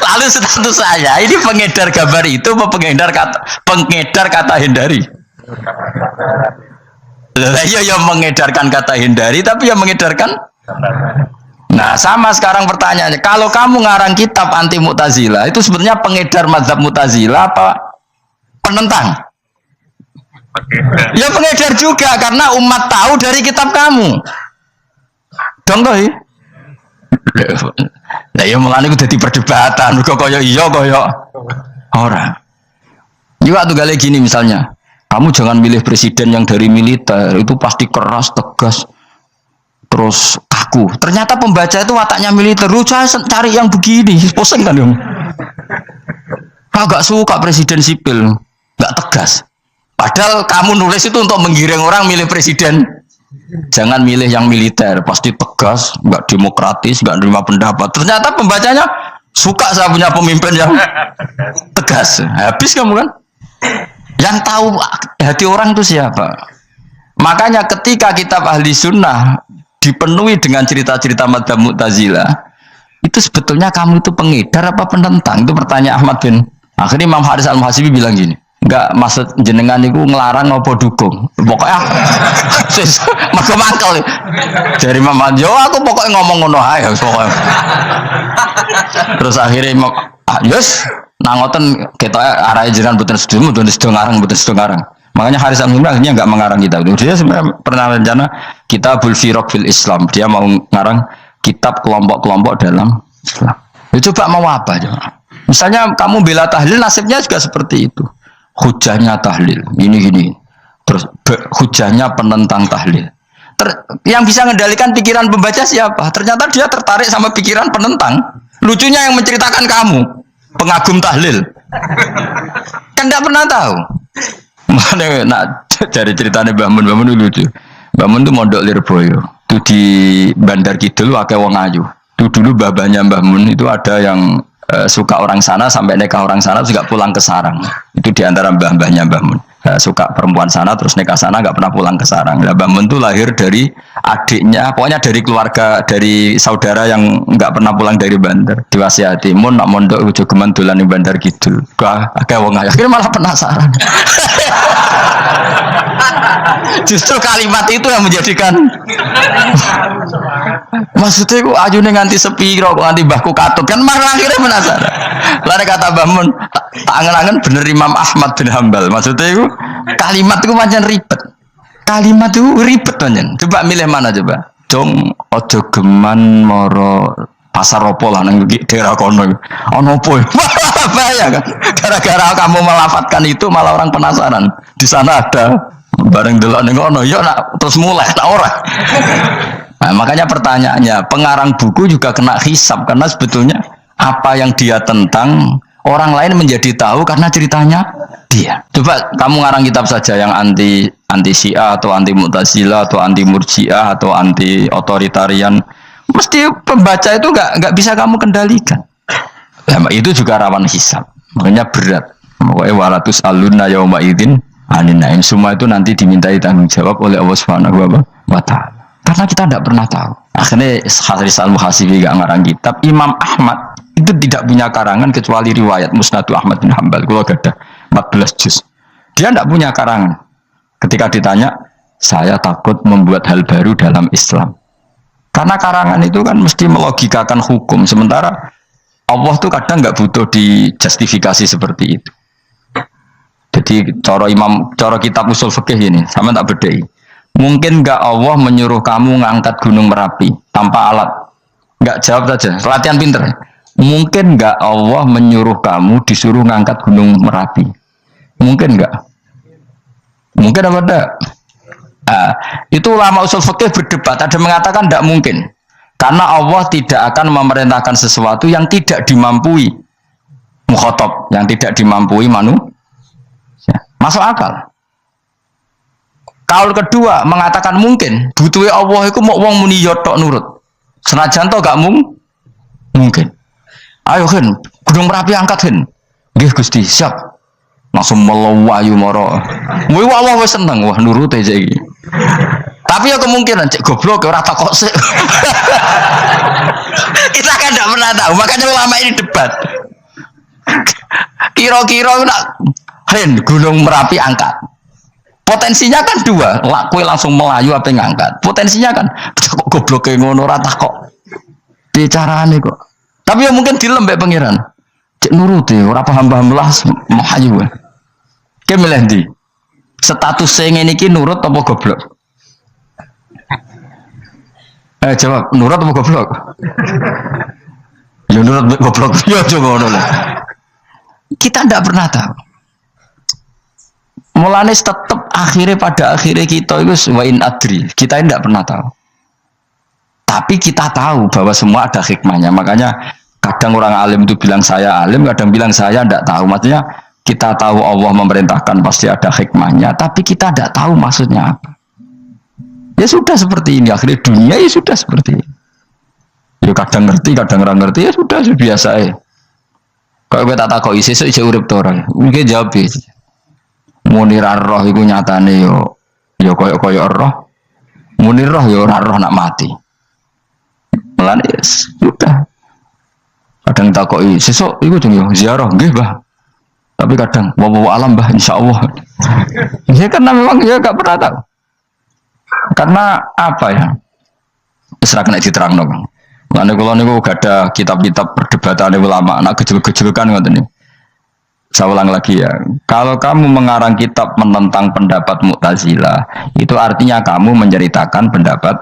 Lalu status saya ini pengedar gambar itu apa pengedar kata hindari? Lah iya yang mengedarkan kata hindari tapi yang mengedarkan. Nah sama sekarang pertanyaannya, kalau kamu ngarang kitab anti Mu'tazilah itu sebetulnya pengedar mazhab Mu'tazilah apa penentang? Ya pengedar juga karena umat tahu dari kitab kamu. Dong toh? Lah ya mulane kudu dadi perdebatan, kok kaya iya kaya ora. Juga tuh gale gini misalnya, kamu jangan milih presiden yang dari militer, itu pasti keras, tegas, terus kaku. Ternyata pembaca itu wataknya militer, lu cari yang begini, pusing kan dong. Agak suka presiden sipil, nggak tegas. Padahal kamu nulis itu untuk menggiring orang milih presiden. Jangan milih yang militer, pasti tegas, nggak demokratis, nggak nerima pendapat. Ternyata pembacanya suka saya punya pemimpin yang tegas. Habis kamu kan? Yang tahu hati orang itu siapa? Makanya ketika kitab ahli sunnah dipenuhi dengan cerita-cerita madzhab Mu'tazilah, itu sebetulnya kamu itu pengedar apa penentang? Itu pertanyaan Ahmad bin. Akhirnya Imam Haris Al-Muhasibi bilang gini. Enggak, maksud jenengan itu ngelarang apa dukung. Pokoknya mergo mangkel. Dari Imam yo aku pokoknya ngomong ngono ae pokoknya. Terus akhirnya Imam yes nangoten kita arahe jenengan mboten sedo ngarang mboten sedo ngarang. Makanya Haris Al-Muhasibi akhirnya enggak mengarang kitab itu. Dia sebenarnya pernah rencana Kitabul Firaq fil Islam. Dia mau ngarang kitab kelompok-kelompok dalam Islam. Ya, coba mau apa coba? Misalnya kamu bela tahlil nasibnya juga seperti itu. Hujahnya tahlil, gini. Terus hujahnya penentang tahlil. Yang bisa mengendalikan pikiran pembaca siapa? Ternyata dia tertarik sama pikiran penentang. Lucunya yang menceritakan kamu, pengagum tahlil. Kan tidak pernah tahu. Mana nak dari ceritanya Mbah Mun lucu. Mbah Mun itu mondok Lirboyo. Itu di Bandar Kidul akeh wong ayu. Itu dulu babanya Mbah Mun itu ada yang suka orang sana sampai nikah orang sana juga pulang ke sarang. Itu diantara mbah-mbahnya Mbah Mun. Suka perempuan sana terus nikah sana nggak pernah pulang ke sarang. Nah, Mbah Mun itu lahir dari adiknya, pokoknya dari keluarga, dari saudara yang nggak pernah pulang dari Bandar. Diwasiati Mun nak mondok ujo geman dolan di Bandar Kidul. Kayak wong ayu. Akhirnya malah penasaran. Justru kalimat itu yang menjadikan maksudnya aku ajune nganti sepiro kok nganti mbahku katut kan malah akhirnya penasaran. Lalu kata Mbah Mun tak angen-angen bener Imam Ahmad bin Hambal. Maksudnya itu kalimat itu macam ribet. Kalimat itu ribet pancen. Coba milih mana coba? Dong ojo geman moro pasar opo lah nang daerah kono. Ono opo? Bahaya kan. Gara-gara kamu melafatkan itu malah orang penasaran. Di sana ada bareng delok ning kono ya nak terus mulai nak ora. Nah, makanya pertanyaannya, pengarang buku juga kena hisab karena sebetulnya apa yang dia tentang orang lain menjadi tahu karena ceritanya dia. Coba kamu ngarang kitab saja yang anti Syiah atau anti Mu'tazilah atau anti Murji'ah atau anti otoritarian, mesti pembaca itu nggak bisa kamu kendalikan. Nah, itu juga rawan hisab. Makanya berat. Pokoknya walatus alunna yauma idzin anin naim. Semua itu nanti dimintai tanggung jawab oleh Allah Subhanahu wa Ta'ala. Karena kita tidak pernah tahu. Akhirnya Haris Al-Muhasibi gak ngarang kitab. Imam Ahmad itu tidak punya karangan kecuali riwayat Musnadu Ahmad bin Hambal. Kalau ada 14 juz. Dia tidak punya karangan. Ketika ditanya, saya takut membuat hal baru dalam Islam. Karena karangan itu kan mesti melogikakan hukum. Sementara Allah tuh kadang nggak butuh dijustifikasi seperti itu. Jadi cara kitab usul fikih ini, sama tak bedai. Mungkin nggak Allah menyuruh kamu ngangkat gunung Merapi tanpa alat? Nggak, jawab saja. Latihan pinter. Mungkin nggak Allah menyuruh kamu disuruh ngangkat gunung Merapi? Mungkin nggak? Mungkin apa enggak? Nah, itu ulama usul fikih berdebat. Ada mengatakan tidak mungkin. Karena Allah tidak akan memerintahkan sesuatu yang tidak dimampui mukhatab, yang tidak dimampui manusia. Masuk akal. Kaul kedua mengatakan mungkin, butuhnya Allah itu mau wong muni yotok nurut. Senajan to gak mungkin. Ayo Hen, Gunung Merapi angkat Hen. Nggih Gusti, siap. Langsung melawayu moro. Wih Allah wis seneng, wah nurut aja iki. Tapi ya kemungkinan cek goblok ora takok sik. Kita kan tidak pernah tahu, makanya ulama ini debat. Kira-kira nak Gunung Merapi angkat. Potensinya kan dua, kue langsung melayu apa ngangkat. Potensinya kan kok goblok kayak ngono rata kok. Bicarane kok. Tapi ya mungkin dilembek pangeran. Cek nuruti, ora paham-paham lah melayu. Ki milih ndi? Status sing ngene iki nurut apa goblok? Jawab, nurut apa goblok? Ya nurut goblok ya aja ngono lho. Kita ndak pernah tahu. Mulane tetap pada akhirnya kita itu wa in adri. Kita tidak pernah tahu. Tapi kita tahu bahwa semua ada hikmahnya. Makanya kadang orang alim itu bilang saya alim, kadang bilang saya tidak tahu. Maksudnya kita tahu Allah memerintahkan pasti ada hikmahnya, tapi kita tidak tahu maksudnya apa. Ya sudah seperti ini. Akhirnya dunia ya sudah seperti ini. Ya kadang ngerti, kadang orang ngerti, ya sudah biasa ya. Kalau gue tak tahu isi urip tuh orang, mungkin jawab Munir roh iku nyatane yo koyo roh. Munir roh yo ora roh nak mati. Mulane sudah. Kadang takoki, sesuk iku jeng yo ziarah nggih, Mbah. Tapi kadang wawa alam, Mbah, insyaallah. Ya karena memang ya gak pernah tahu. Karena apa ya? Wis ra kena diterangno, Kang. Mulane kula niku gak ada kitab-kitab perdebatan ulama, anak gejul-gejulkan ngoten niku. Saya ulang lagi ya, kalau kamu mengarang kitab menentang pendapat Mu'tazilah, itu artinya kamu menceritakan pendapat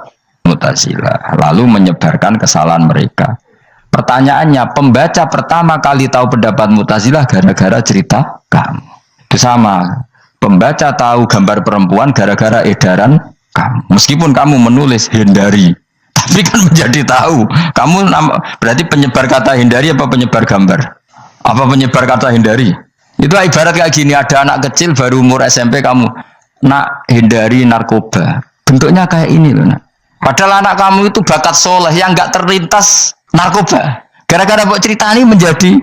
Mu'tazilah, lalu menyebarkan kesalahan mereka. Pertanyaannya, pembaca pertama kali tahu pendapat Mu'tazilah gara-gara cerita kamu. Itu sama, pembaca tahu gambar perempuan gara-gara edaran kamu. Meskipun kamu menulis hindari, tapi kan menjadi tahu. Kamu berarti penyebar kata hindari apa penyebar gambar? Apa penyebar kata hindari? Itu ibarat kayak gini, ada anak kecil baru umur SMP kamu nak hindari narkoba. Bentuknya kayak ini loh nak. Padahal anak kamu itu bakat soleh yang nggak terlintas narkoba. Gara-gara buat cerita ini menjadi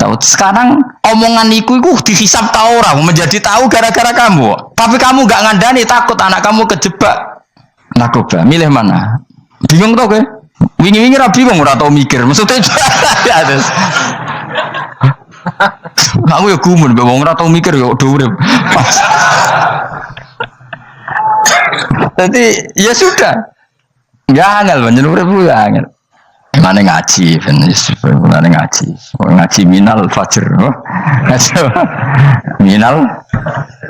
tahu. Sekarang omongan iku dihisap tahu orang menjadi tahu gara-gara kamu. Tapi kamu nggak ngandani, takut anak kamu kejebak narkoba. Milih mana? Bingung tau ke? Wingi-wingi ra bingung ora tau mikir. Maksudnya ya terus. Aku ya gumun, wong ora tau mikir ya urip. Jadi ya sudah. Ya angel banyak urip ya angel. Mana ngaji, mana ngaji. Ngaji minal fajr. Minal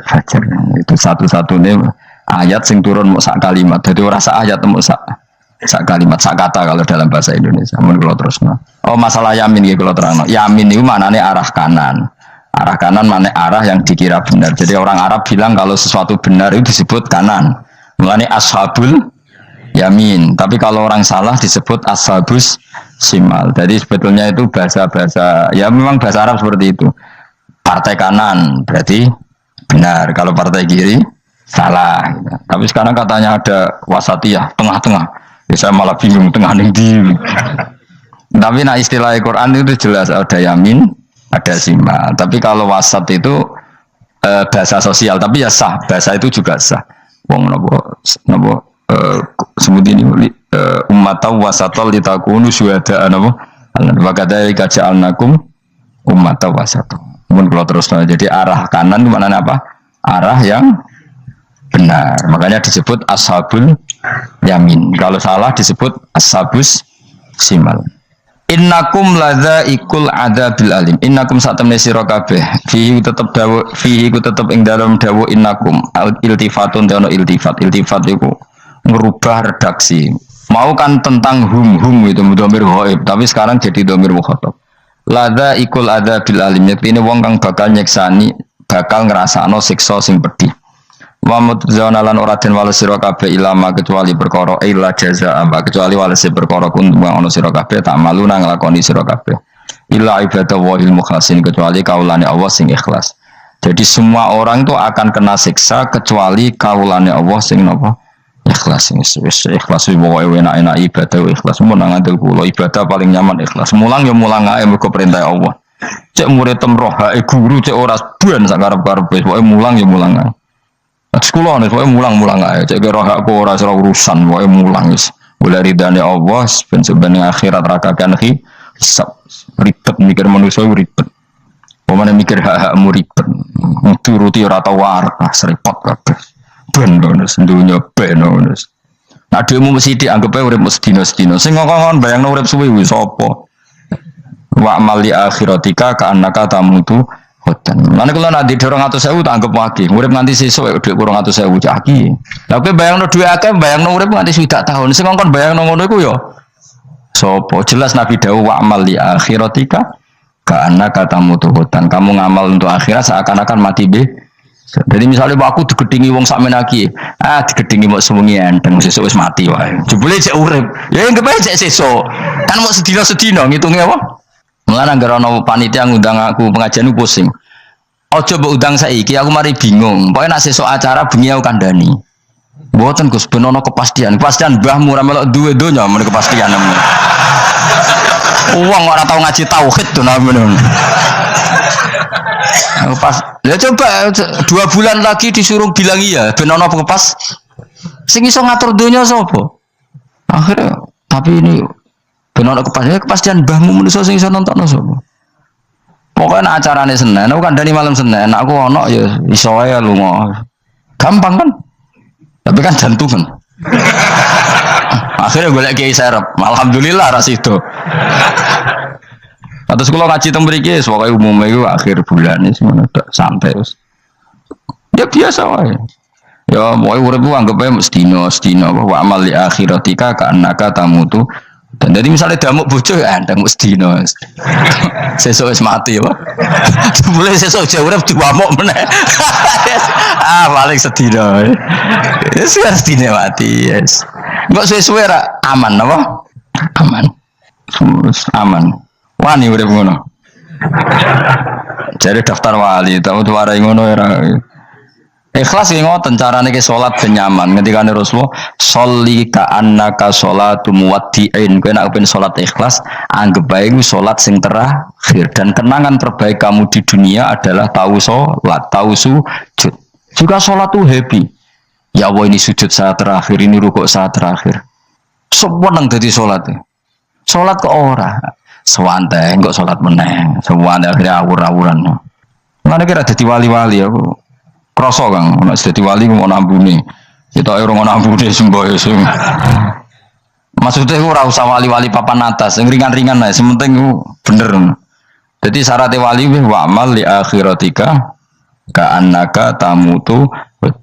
fajr. Itu satu-satunya ayat sing turun mau sak kalimat. Jadi ora sak ayat mau sak kalimat, sak kata kalau dalam bahasa Indonesia. Mun kula terusno. Oh, masalah yamin iki kula terangno. Yamin itu maknane arah kanan. Arah kanan maknane arah yang dikira benar. Jadi orang Arab bilang kalau sesuatu benar itu disebut kanan. Mulane ashabul yamin. Tapi kalau orang salah disebut ashabus simal. Jadi sebetulnya itu bahasa-bahasa ya memang bahasa Arab seperti itu. Partai kanan berarti benar. Kalau partai kiri salah. Tapi sekarang katanya ada wasatiyah, tengah-tengah. Ya, saya malah bingung tengah ning ndi. Tapi nah istilah Al-Qur'an itu jelas ada yamin, ada simal. Tapi kalau wasat itu bahasa sosial, tapi ya sah. Bahasa itu juga sah. Wong napa sebut ini ummatan wasatol litakunu syuhada napa? Wa kadzalika ja'alnakum ummatan wasatol. Mun kalau terus jadi arah kanan itu maknanya apa? Arah yang benar. Makanya disebut ashabul yamin. Kalau salah disebut ashabus simal. Innakum ladzaikul adzabil alim. Innakum satamne sira kabeh. Fihi tetep dawu, fihi ku tetep ing dalam dawu innakum. Iltifatun ono iltifat. Iltifat iku merubah redaksi. Mau kan tentang hum itu dhamir ghaib, tapi sekarang jadi dhamir mukhatab. Ladzaikul adzabil alim. Yektine wong kang bakal nyeksani, bakal ngrasakno siksa sing pedih. Wa mutzauna lan ora den wales sira kabeh ilama kecuali perkara illa jazaa kecuali wales perkara kun ana sira kabeh tak malu nang nglakoni sira kabeh illa ibadah wa ilmu mukhlasin kecuali kaulane Allah sing ikhlas. Jadi semua orang itu akan kena siksa kecuali kaulane Allah sing napa ikhlas. Wis ikhlas pokoke enak-enak ibadah ikhlas mun nang ngandel kula ibadah paling nyaman ikhlas. Mulang ya mulang ae mergo perintah Allah. Cek murid temroh hae guru cek ora buan sak karep-karepe pokoke mulang ya mulang ae. Sekolah nih, pokoknya mulang-mulang aja. Cek kira aku ora urusan, pokoknya mulang is. Oleh ridane Allah ben sebenarnya akhirat rakakan hisab ribet mikir manusia ribet. Pemane mikir hak-hakmu ribet. Turuti ora tau waras repot kabeh. Ben bonus dunya ben bonus. Nah dhewe mesti dianggep urip sedina-sedina. Sing ngomong bayangno urip suwe wis sapa? Wa amal li akhiratika ka annaka tamutu hodan. Lan kula nek di 200.000 tak anggap wage. Urip nganti sesuk dhuwit 200.000 cak iki. Lah kowe bayangno dhuwit akeh bayangno urip nganti swidak tahun. Sing ngongkon bayangno ngono iku ya sapa? Jelas Nabi dawuh wa amal li akhiratika ka annaka tamutu hodan. Kamu ngamal untuk akhirat seakan-akan mati be. Jadi misalnya aku digedingi wong sakmen lagi, digedingi mau sewengi enteng sesuk wis mati wae. Jebule cek urip. Ya enggak bae cek sesuk. Kan mau sedina-sedina ngitunge apa? Mulane anggere ana panitia ngundang aku pengajian ku pusing. Aja mbok undang saiki aku mari bingung. Pokoke nek sesuk acara bengi aku kandhani. Mboten Gus ben ana kepastian. Kepastian mbahmu ora melok duwe donya men kepastian. Wong ora tau ngaji tauhid to namanya. Pas ya coba 2 bulan lagi disuruh bilang iya ben ana pas sing iso ngatur donya sapa akhirnya tapi ini ben ana kepastian mbahmu manusa sing iso nonton sapa pokoknya acarane Senin aku kandhani malam Senin aku ana ya iso wae lunga gampang kan tapi kan jantungan akhirnya golek kiai serep alhamdulillah ras itu. Terus kalau ngaji teng mriki pokoke umume iku akhir bulan iki semono santai wis. Ya biasa wae. Ya moe urip ku anggap ae sedina wa amal li akhiratika ka annaka tamutu. Dan jadi misalnya damuk bojo ya ndang sedina. Sesuk wis mati ya. Mulai sesuk jauh urip diwamuk meneh. Paling sedina. Wis sedina mati, yes. Enggak suwe-suwe ra aman apa? Aman. Aman. Wani urip ngono. Jadi daftar wali, tahu warai ngono era. Ikhlas ki ngoten carane ke salat ben nyaman. Ngendikane Rasulullah, "Sholli ka annaka sholatu muwaddi'in." Kowe nek ben salat ikhlas, anggap bae iku salat sing terakhir dan kenangan terbaik kamu di dunia adalah tahu salat, tahu sujud. Juga salat tuh happy. Ya Allah ini sujud saat terakhir, ini rukuk saat terakhir. Seneng dadi salate. Salat kok ora. Sewantai, enggak sholat meneng, sewantai akhirnya awur-awuran. Mana kira jadi wali-wali aku, kroso kang, nak jadi wali mau nambuni, kita orang mau nambuni semboy sum. Maksudnya aku rasa wali-wali papan atas, yang ringan-ringan lah, sementing aku bener. Jadi syarat wali wa amal li akhiratika, ka annaka tamutu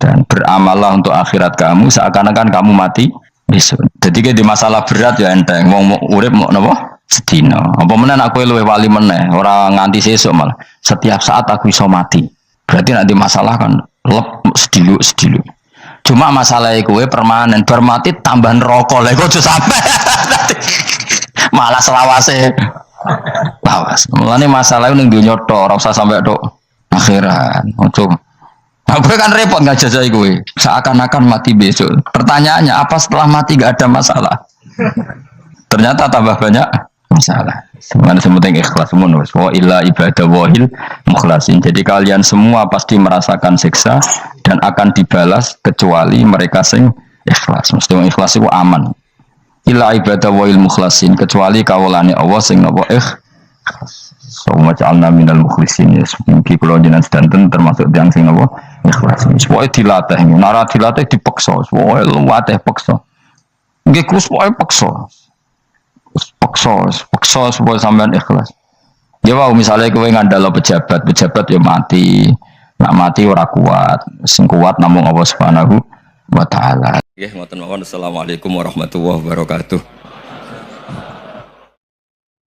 dan beramallah untuk akhirat kamu seakan-akan kamu mati besok. Jadi di masalah berat ya enteng, mau urip mau napa? Sedina. Apa meneh aku luwih wali meneh, ora nganti sesuk malah. Setiap saat aku iso mati. Berarti nanti masalah kan lep sedilu. Cuma masalah kowe permanen bar mati tambahan rokok lha kok aja sampe. Malah selawase. Lawas. Mulane masalah ning donya tok, ora usah sampe tok akhirat. Ojo. Aku kan repot ngajajai kowe. Seakan-akan mati besok. Pertanyaannya apa setelah mati gak ada masalah? Ternyata tambah banyak masalah. Semuanya sementing ikhlas semua. Wa illa ibadah wahil mukhlasin. Jadi kalian semua pasti merasakan siksa dan akan dibalas kecuali mereka sing ikhlas. Mesti ikhlas itu aman. Illa ibadah wahil mukhlasin kecuali kawulane Allah sing napa ikhlas. Semua ja'alna minal mukhlisin. Mungkin kalau jenengan sedanten termasuk yang sing napa ikhlas. Semua dilatih. Nara dilatih dipaksa. Semua luwateh paksa. Nggih kus pokoke paksa supaya sampean ikhlas. Ya wae misalnya kowe ngandalo pejabat ya mati. Nak mati ora kuat. Sing kuat namung Allah Subhanahu wa taala. Nggih ngoten mawon. Assalamualaikum warahmatullahi wabarakatuh.